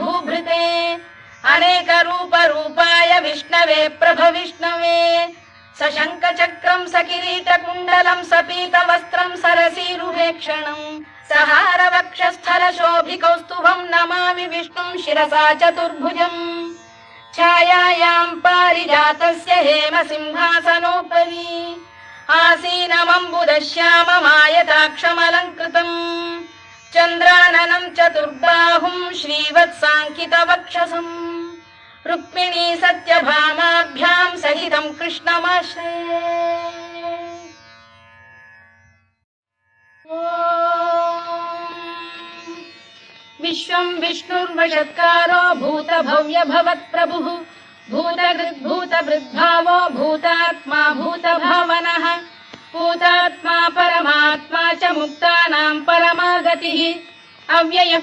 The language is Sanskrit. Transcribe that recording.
भूभृते अनेक रूप रूपाय विष्णवे प्रभ विष्णवे सशंक चक्रं सकिरीट कुंडलं सपीत वस्त्रं सरसीरुभेक्षणं सहार वक्षस्थल शोभिकौस्तुभं नमामि विष्णुं शिरसा चतुर्भुजम् छायायां पारिजातस्य हेम सिंहासनोपरि आसीनमम्बुदश्याममायताक्षमलङ्कृतम् चन्द्राननं चतुर्बाहुं श्रीवत्साङ्कितवक्षसम् रुक्मिणी सत्यभामाभ्यां सहितं कृष्णमाश्रये। विश्वं विष्णुर्वषत्कारो भूतभव्य भवत्प्रभुः भूतभृद्भावो भूतात्मा भूतभावनः भूतात्मा परमात्मा च मुक्तानां परमा गतिः अव्ययः